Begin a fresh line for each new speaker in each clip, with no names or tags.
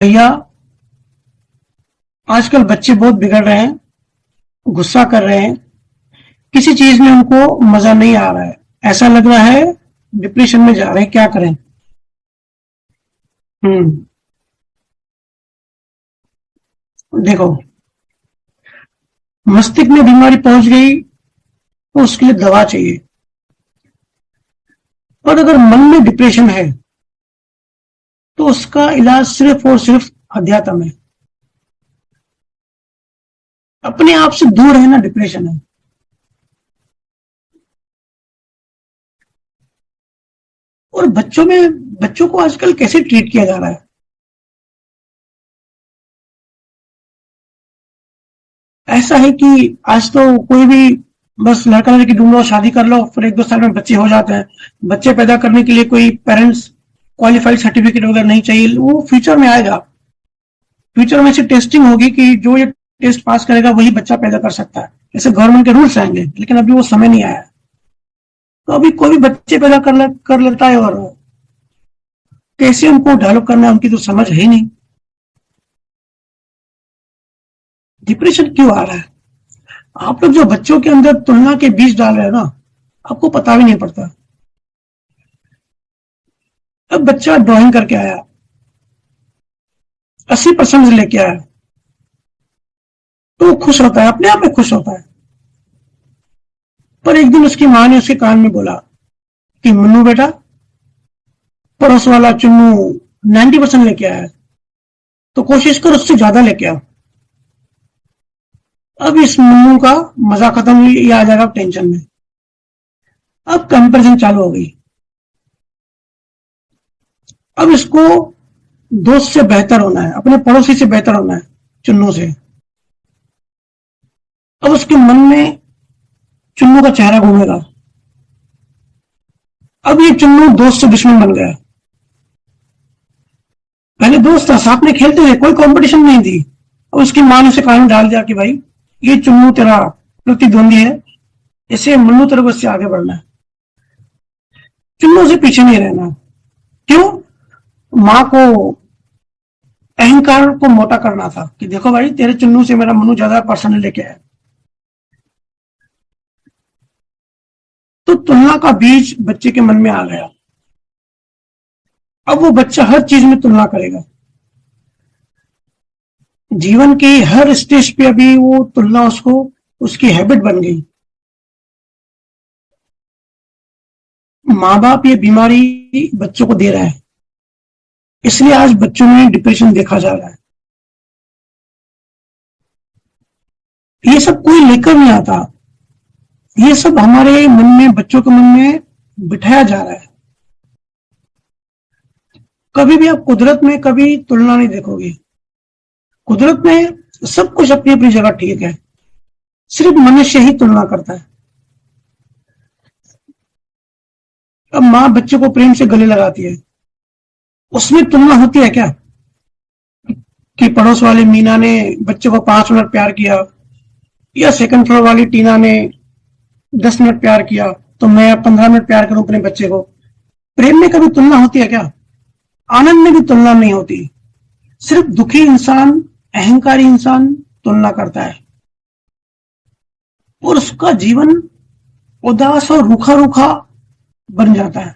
भैया, आजकल बच्चे बहुत बिगड़ रहे हैं, गुस्सा कर रहे हैं। किसी चीज में उनको मजा नहीं आ रहा है। ऐसा लग रहा है डिप्रेशन में जा रहे हैं। क्या करें? हम्म। देखो, मस्तिष्क में बीमारी पहुंच गई तो उसके लिए दवा चाहिए। और अगर मन में डिप्रेशन है तो उसका इलाज सिर्फ और सिर्फ अध्यात्म है। अपने आप से दूर रहना डिप्रेशन है। और बच्चों को आजकल कैसे ट्रीट किया जा रहा है? ऐसा है कि आज तो कोई भी बस लड़का लड़की ढूंढो, शादी कर लो, फिर एक दो साल में बच्चे हो जाते हैं। बच्चे पैदा करने के लिए कोई पेरेंट्स क्वालिफाइड सर्टिफिकेट वगैरह नहीं चाहिए। वो फ्यूचर में आएगा। फ्यूचर में ऐसी टेस्टिंग होगी कि जो ये टेस्ट पास करेगा वही बच्चा पैदा कर सकता है। ऐसे गवर्नमेंट के रूल्स आएंगे, लेकिन अभी वो समय नहीं आया। तो अभी कोई भी बच्चे पैदा कर लेता है, और कैसे उनको डेवलप करना है उनकी तो समझ है ही नहीं। डिप्रेशन क्यों आ रहा है? आप लोग जो बच्चों के अंदर तुलना के बीज डाल रहे हैं ना, आपको पता भी नहीं पड़ता। अब बच्चा ड्राइंग करके आया, 80% लेके आया, तो वो खुश होता है, अपने आप में खुश होता है। पर एक दिन उसकी माँ ने उसके कान में बोला कि मन्नू बेटा, पड़ोस वाला चुन्नू 90% लेके आया है, तो कोशिश कर उससे ज्यादा लेके आओ। अब इस मन्नू का मजा खत्म, ये आ जाएगा टेंशन में। अब कंपेरिजन चालू हो गई। अब इसको दोस्त से बेहतर होना है, अपने पड़ोसी से बेहतर होना है, चुन्नू से। अब उसके मन में चुन्नू का चेहरा घूमेगा। अब ये चुन्नू दोस्त से दुश्मन बन गया। पहले दोस्त था, साथ में खेलते थे, कोई कंपटीशन नहीं थी। और उसकी मां ने उसे कान में डाल दिया कि भाई, ये चुन्नू तेरा प्रतिद्वंदी है, इसे मन्नू तेरे को इससे आगे बढ़ना है, चुन्नू से पीछे नहीं रहना। क्यों? माँ को अहंकार को मोटा करना था कि देखो भाई, तेरे चुन्नू से मेरा मन्नू ज्यादा पर्सन लेके आया। तो तुलना का बीज बच्चे के मन में आ गया। अब वो बच्चा हर चीज में तुलना करेगा। जीवन के हर स्टेज पे अभी वो तुलना उसको, उसकी हैबिट बन गई। माँ बाप ये बीमारी बच्चों को दे रहा है, इसलिए आज बच्चों में डिप्रेशन देखा जा रहा है। ये सब कोई लेकर नहीं आता। ये सब हमारे मन में, बच्चों के मन में बिठाया जा रहा है। कभी भी आप कुदरत में कभी तुलना नहीं देखोगे। कुदरत में सब कुछ अपनी अपनी जगह ठीक है, सिर्फ मनुष्य ही तुलना करता है। अब माँ बच्चे को प्रेम से गले लगाती है, उसमें तुलना होती है क्या? कि पड़ोस वाली मीना ने बच्चे को 5 मिनट प्यार किया, या सेकंड फ्लोर वाली टीना ने 10 मिनट प्यार किया, तो मैं 15 मिनट प्यार करूं अपने बच्चे को। प्रेम में कभी तुलना होती है क्या? आनंद में भी तुलना नहीं होती। सिर्फ दुखी इंसान, अहंकारी इंसान तुलना करता है, और उसका जीवन उदास और रूखा रूखा बन जाता है।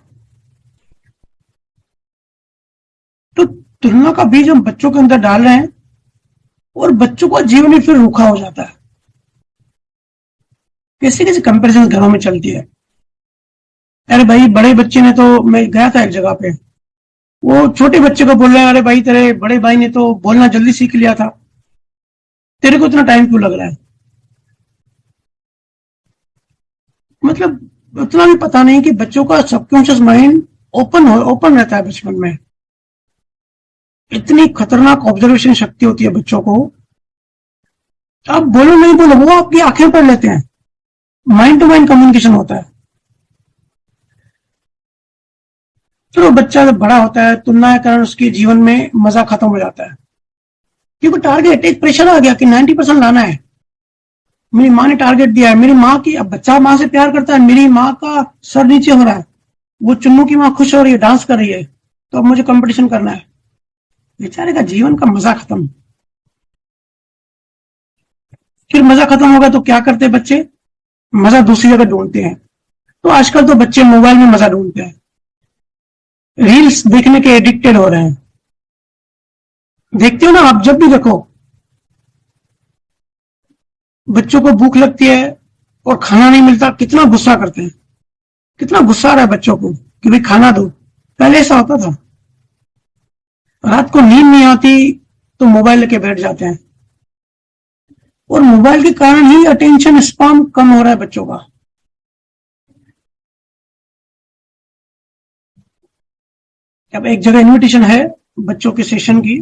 तो तुलना का बीज हम बच्चों के अंदर डाल रहे हैं, और बच्चों का जीवन ही फिर रूखा हो जाता है। कैसे कैसे कंपैरिजन घरों में चलती है। अरे भाई, बड़े बच्चे ने तो, मैं गया था एक जगह पे, वो छोटे बच्चे को बोल रहे हैं, अरे भाई तेरे बड़े भाई ने तो बोलना जल्दी सीख लिया था, तेरे को इतना टाइम क्यों लग रहा है? मतलब उतना भी पता नहीं कि बच्चों का सबकॉन्शियस माइंड ओपन रहता है बचपन में। इतनी खतरनाक ऑब्जर्वेशन शक्ति होती है बच्चों को। आप बोलो नहीं बोलो, वो आपकी आंखें पढ़ लेते हैं। माइंड टू माइंड कम्युनिकेशन होता है। फिर वो बच्चा जब बड़ा होता है, तुलना के कारण उसके जीवन में मजा खत्म हो जाता है, क्योंकि टारगेट, एक प्रेशर आ गया कि 90% लाना है। मेरी माँ ने टारगेट दिया है, मेरी माँ की, अब बच्चा माँ से प्यार करता है, मेरी माँ का सर नीचे हो रहा है, वो चुन्नू की माँ खुश हो रही है, डांस कर रही है, तो अब मुझे कंपटीशन करना है। बेचारे का जीवन का मजा खत्म। फिर मजा खत्म होगा तो क्या करते हैं बच्चे? मजा दूसरी जगह ढूंढते हैं। तो आजकल तो बच्चे मोबाइल में मजा ढूंढते हैं, रील्स देखने के एडिक्टेड हो रहे हैं। देखते हो ना आप, जब भी देखो बच्चों को भूख लगती है और खाना नहीं मिलता, कितना गुस्सा करते हैं। कितना गुस्सा आ रहा है बच्चों को कि भाई खाना दो। पहले ऐसा होता था, रात को नींद नहीं आती तो मोबाइल लेके बैठ जाते हैं, और मोबाइल के कारण ही अटेंशन स्पैन कम हो रहा है बच्चों का। अब एक जगह इनविटेशन है बच्चों के सेशन की,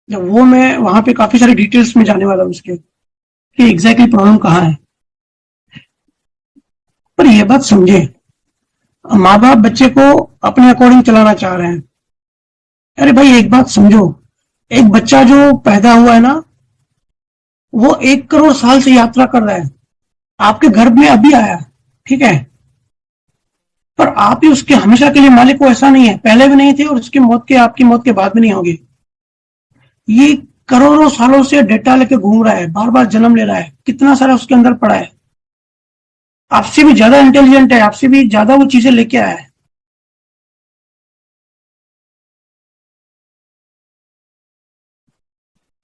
जब वो मैं वहां पे काफी सारी डिटेल्स में जाने वाला हूँ उसके, कि एग्जैक्टली प्रॉब्लम कहाँ है। पर यह बात समझे, माँ बाप बच्चे को अपने अकॉर्डिंग चलाना चाह रहे हैं। अरे भाई एक बात समझो, एक बच्चा जो पैदा हुआ है ना, वो 1 करोड़ साल से यात्रा कर रहा है, आपके घर में अभी आया, ठीक है, पर आप ही उसके हमेशा के लिए मालिक हो ऐसा नहीं है, पहले भी नहीं थे और उसकी मौत के, आपकी मौत के बाद भी नहीं होगी। ये करोड़ों सालों से डेटा लेके घूम रहा है, बार बार जन्म ले रहा है, कितना सारा उसके अंदर पड़ा है, आपसे भी ज्यादा इंटेलिजेंट है, आपसे भी ज्यादा वो चीजें लेके आया है।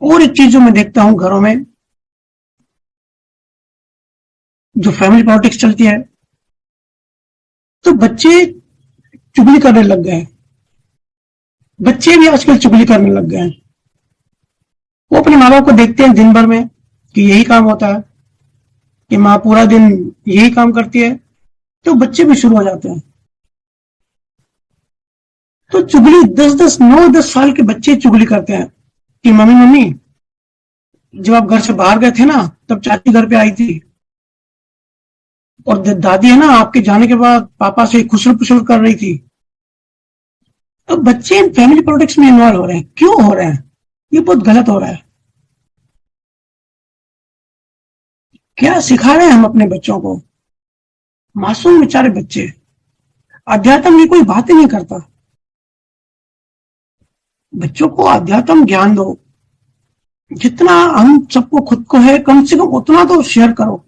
और एक चीज जो मैं देखता हूं घरों में, जो फैमिली पॉलिटिक्स चलती है, तो बच्चे चुगली करने लग गए हैं। बच्चे भी आजकल चुगली करने लग गए हैं। वो अपने माँ बाप को देखते हैं दिन भर में कि यही काम होता है, कि माँ पूरा दिन यही काम करती है, तो बच्चे भी शुरू हो जाते हैं। तो चुगली 10 10 9 10 साल के बच्चे चुगली करते हैं कि मम्मी मम्मी, जब आप घर से बाहर गए थे ना, तब चाची घर पे आई थी, और दादी है ना, आपके जाने के बाद पापा से खुसर पुसर कर रही थी। तो बच्चे फैमिली पॉलिटिक्स में इन्वॉल्व हो रहे हैं, क्यों हो रहे हैं? ये बहुत गलत हो रहा है। क्या सिखा रहे हैं हम अपने बच्चों को? मासूम बेचारे बच्चे, अध्यात्म की कोई बात ही नहीं करता। बच्चों को अध्यात्म ज्ञान दो, जितना हम सबको खुद को है कम से कम उतना तो शेयर करो।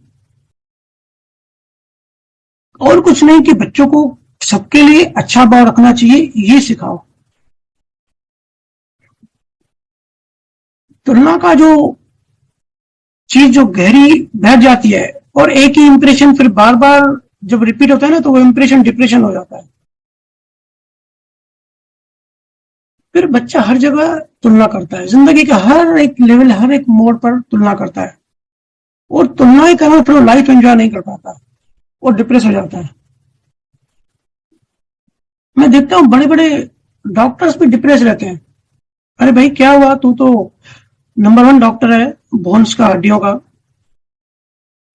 और कुछ नहीं, कि बच्चों को सबके लिए अच्छा भाव रखना चाहिए, ये सिखाओ। तुलना का जो चीज जो गहरी बैठ जाती है, और एक ही इंप्रेशन फिर बार बार जब रिपीट होता है ना, तो वो इंप्रेशन डिप्रेशन हो जाता है। फिर बच्चा हर जगह तुलना करता है, जिंदगी के हर एक लेवल, हर एक मोड़ पर तुलना करता है, और तुलना के कारण फिर वो लाइफ एंजॉय नहीं कर पाता और डिप्रेस हो जाता है। मैं देखता हूँ बड़े बड़े डॉक्टर्स भी डिप्रेस रहते हैं। अरे भाई क्या हुआ, तू तो नंबर 1 डॉक्टर है बोन्स का, हड्डियों का।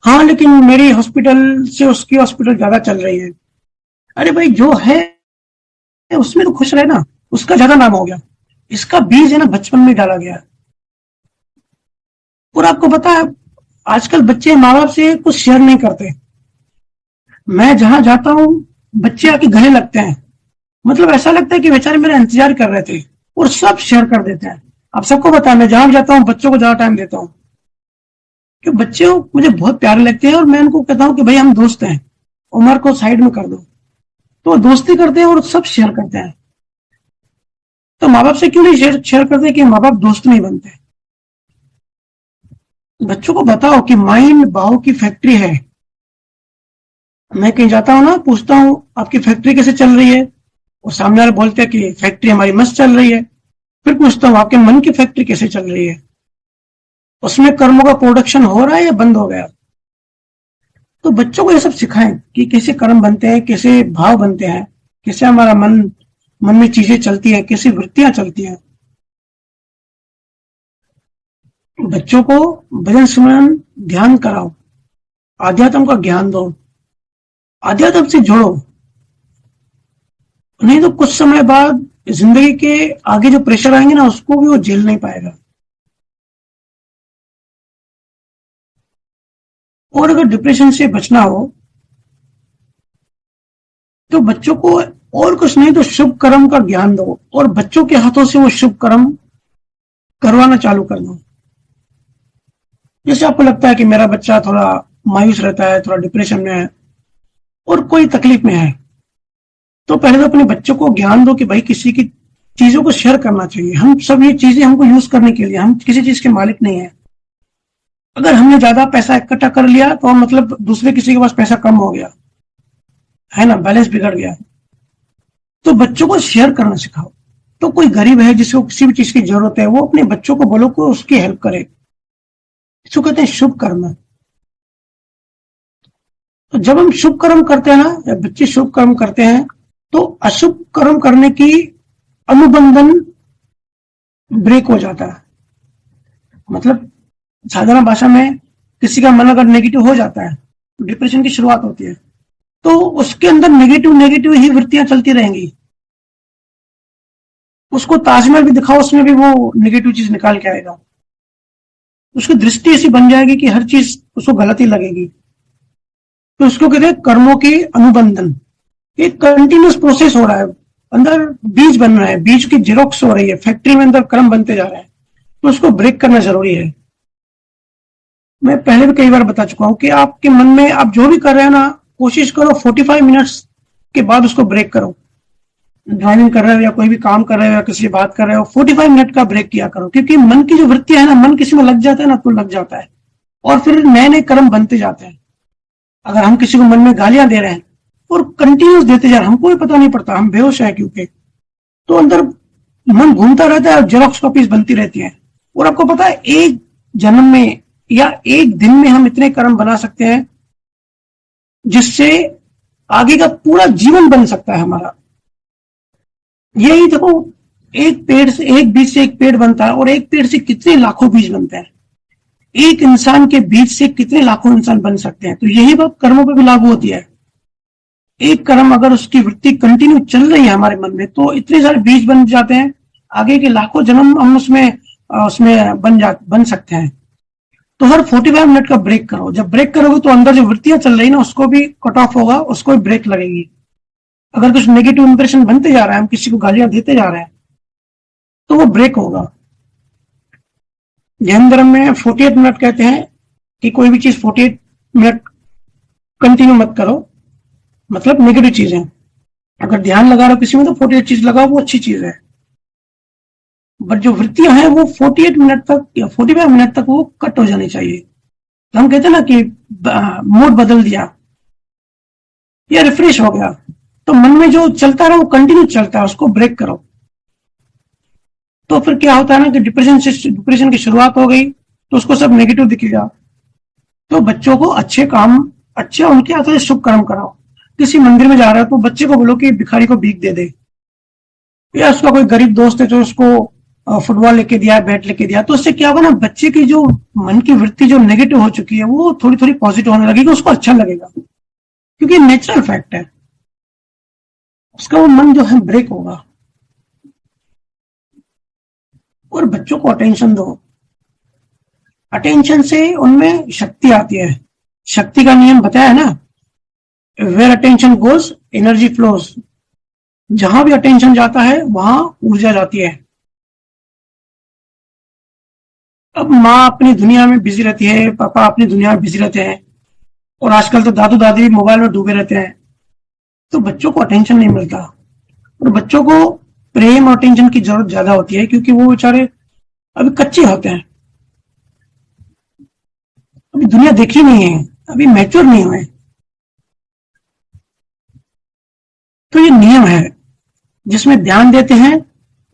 हाँ लेकिन मेरी हॉस्पिटल से उसकी हॉस्पिटल ज्यादा चल रही है। अरे भाई जो है उसमें तो खुश रहे ना, उसका ज्यादा नाम हो गया। इसका बीज है ना बचपन में डाला गया। और आपको पता है, आजकल बच्चे माँ बाप से कुछ शेयर नहीं करते। मैं जहां जाता हूँ बच्चे आके गले लगते हैं, मतलब ऐसा लगता है कि बेचारे मेरा इंतजार कर रहे थे, और सब शेयर कर देते हैं। आप सबको पता है, मैं जहां भी जाता हूँ बच्चों को ज्यादा टाइम देता हूँ, कि बच्चे मुझे बहुत प्यारे लगते हैं, और मैं उनको कहता हूँ कि भाई हम दोस्त हैं, उम्र को साइड में कर दो। तो वो दोस्ती करते हैं और सब शेयर करते हैं। तो माँ बाप से क्यों नहीं शेयर शेयर करते? कि माँ बाप दोस्त नहीं बनते। बच्चों को बताओ कि माइंड भाव की फैक्ट्री है। मैं कहीं जाता हूँ ना, पूछता हूँ आपकी फैक्ट्री कैसे चल रही है, और सामने वाले बोलते हैं कि फैक्ट्री हमारी मस्त चल रही है। फिर पूछता हूँ आपके मन की फैक्ट्री कैसे चल रही है, उसमें कर्मों का प्रोडक्शन हो रहा है या बंद हो गया? तो बच्चों को ये सब सिखाएं कि कैसे कर्म बनते हैं, कैसे भाव बनते हैं, कैसे हमारा मन मन में चीजें चलती है, कैसी वृत्तियां चलती हैं। बच्चों को भजन सुमरन ध्यान कराओ, आध्यात्म का ज्ञान दो, आध्यात्म से जोड़ो। नहीं तो कुछ समय बाद जिंदगी के आगे जो प्रेशर आएंगे ना, उसको भी वो झेल नहीं पाएगा। और अगर डिप्रेशन से बचना हो, तो बच्चों को और कुछ नहीं तो शुभ कर्म का ज्ञान दो और बच्चों के हाथों से वो शुभ कर्म करवाना चालू कर दो। जैसे आपको लगता है कि मेरा बच्चा थोड़ा मायूस रहता है, थोड़ा डिप्रेशन में है और कोई तकलीफ में है, तो पहले तो अपने बच्चों को ज्ञान दो कि भाई किसी की चीजों को शेयर करना चाहिए। हम सब ये चीजें हमको यूज करने के लिए, हम किसी चीज के मालिक नहीं है। अगर हमने ज्यादा पैसा इकट्ठा कर लिया तो मतलब दूसरे किसी के पास पैसा कम हो गया, है ना, बैलेंस बिगड़ गया। तो बच्चों को शेयर करना सिखाओ। तो कोई गरीब है जिसको किसी भी चीज की जरूरत है, वो अपने बच्चों को बोलो को उसकी हेल्प करे। इसको कहते हैं शुभ कर्म। तो जब हम शुभ कर्म करते हैं ना, जब बच्चे शुभ कर्म करते हैं, तो अशुभ कर्म करने की अनुबंधन ब्रेक हो जाता है। मतलब साधारण भाषा में किसी का मन अगर नेगेटिव हो जाता है तो डिप्रेशन की शुरुआत होती है। तो उसके अंदर नेगेटिव नेगेटिव ही वृत्तियां चलती रहेंगी। उसको ताजमहल भी दिखाओ, उसमें भी वो नेगेटिव चीज निकाल के आएगा। उसकी दृष्टि ऐसी बन जाएगी कि हर चीज उसको गलत ही लगेगी। तो उसको कहते हैं कर्मों की अनुबंधन। एक कंटिन्यूस प्रोसेस हो रहा है, अंदर बीज बन रहा है, बीज की जेरोक्स हो रही है, फैक्ट्री में अंदर कर्म बनते जा रहे हैं। तो उसको ब्रेक करना जरूरी है। मैं पहले भी कई बार बता चुका हूं कि आपके मन में आप जो भी कर रहे हैं ना, कोशिश करो 45 मिनट्स के बाद उसको ब्रेक करो। ड्राइविंग कर रहे हो या कोई भी काम कर रहे हो या किसी से बात कर रहे हो, 45 मिनट का ब्रेक किया करो। क्योंकि मन की जो वृत्ति है ना, मन किसी में लग जाता है ना तो लग जाता है और फिर नए नए कर्म बनते जाते हैं। अगर हम किसी को मन में गालियां दे रहे हैं और कंटिन्यूस देते जा रहे हैं, हमको भी पता नहीं पड़ता, हम बेहोश है क्योंकि, तो अंदर मन घूमता रहता है और जेरोक्स कॉपीज बनती रहती है। और आपको पता है एक जन्म में या एक दिन में हम इतने कर्म बना सकते हैं जिससे आगे का पूरा जीवन बन सकता है हमारा। यही देखो, एक पेड़ से, एक बीज से एक पेड़ बनता है और एक पेड़ से कितने लाखों बीज बनते हैं। एक इंसान के बीज से कितने लाखों इंसान बन सकते हैं। तो यही बात कर्मों पर भी लागू होती है। एक कर्म अगर उसकी वृत्ति कंटिन्यू चल रही है हमारे मन में, तो इतने सारे बीज बन जाते हैं, आगे के लाखों जन्म हम उसमें उसमें बन सकते हैं। तो हर 45 मिनट का ब्रेक करो। जब ब्रेक करोगे तो अंदर जो वृत्तियां चल रही ना, उसको भी कट ऑफ होगा, उसको भी ब्रेक लगेगी। अगर कुछ नेगेटिव इंप्रेशन बनते जा रहा है, हम किसी को गालियां देते जा रहे हैं, तो वो ब्रेक होगा। जैन धर्म में 48 मिनट कहते हैं कि कोई भी चीज 48 मिनट कंटिन्यू मत करो, मतलब नेगेटिव चीजें। अगर ध्यान लगा रहे हो किसी में तो 48 चीज लगाओ, वो अच्छी चीज है। बट जो वृत्तियां हैं वो 48 मिनट तक या 45 मिनट तक वो कट हो जानी चाहिए। तो हम कहते हैं ना कि मूड बदल दिया या रिफ्रेश हो गया, तो मन में जो चलता रहा वो कंटिन्यू चलता है, उसको ब्रेक करो। तो फिर क्या होता है ना कि डिप्रेशन की शुरुआत हो गई तो उसको सब नेगेटिव दिखेगा। तो बच्चों को अच्छे काम, अच्छे उनके हाथों से शुभ कर्म कराओ। किसी मंदिर में जा रहा है तो बच्चे को बोलो कि भिखारी को भीख दे दे, या उसका कोई गरीब दोस्त है जो उसको फुटबॉल लेके दिया, बैट लेके दिया, तो उससे क्या होगा ना, बच्चे की जो मन की वृत्ति जो नेगेटिव हो चुकी है वो थोड़ी थोड़ी पॉजिटिव होने लगेगी, उसको अच्छा लगेगा। क्योंकि नेचुरल फैक्ट है, उसका वो मन जो है ब्रेक होगा। और बच्चों को अटेंशन दो। अटेंशन से उनमें शक्ति आती है। शक्ति का नियम बताया है ना, where attention goes energy flows. जहां भी अटेंशन जाता है वहां ऊर्जा जाती है। अब माँ अपनी दुनिया में बिजी रहती है, पापा अपनी दुनिया में बिजी रहते हैं, और आजकल तो दादू दादी मोबाइल में डूबे रहते हैं, तो बच्चों को अटेंशन नहीं मिलता। और बच्चों को प्रेम और अटेंशन की जरूरत ज्यादा होती है क्योंकि वो बेचारे अभी कच्चे होते हैं, अभी दुनिया देखी नहीं है, अभी मैच्योर नहीं हुए। तो ये नियम है, जिसमें ध्यान देते हैं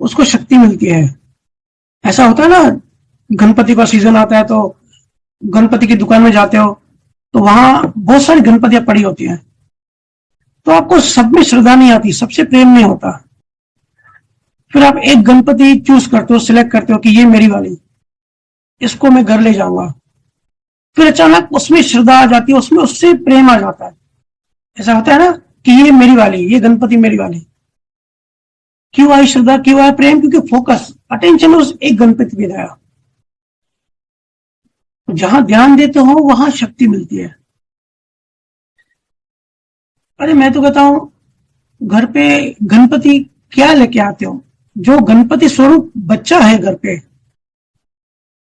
उसको शक्ति मिलती है। ऐसा होता है ना, गणपति का सीजन आता है तो गणपति की दुकान में जाते हो तो वहां बहुत सारी गणपतियां पड़ी होती हैं, तो आपको सब में श्रद्धा नहीं आती, सबसे प्रेम नहीं होता। फिर आप एक गणपति चूज करते हो, सिलेक्ट करते हो कि ये मेरी वाली, इसको मैं घर ले जाऊंगा। फिर अचानक उसमें श्रद्धा आ जाती है, उसमें उससे प्रेम आ जाता है। ऐसा होता है ना कि ये मेरी वाली, ये गणपति मेरी वाली। क्यों आई श्रद्धा, क्यों आया प्रेम? क्योंकि फोकस, अटेंशन उस एक गणपति पे गया। जहां ध्यान देते हो वहां शक्ति मिलती है। अरे मैं तो कहता हूं घर पे गणपति क्या लेके आते हो, जो गणपति स्वरूप बच्चा है घर पे,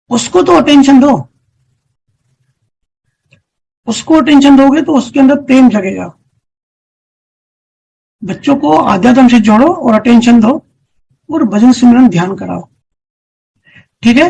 उसको तो अटेंशन दो। उसको अटेंशन दोगे तो उसके अंदर प्रेम जगेगा। बच्चों को आध्यात्म से जोड़ो और अटेंशन दो और भजन सिमरन ध्यान कराओ। ठीक है।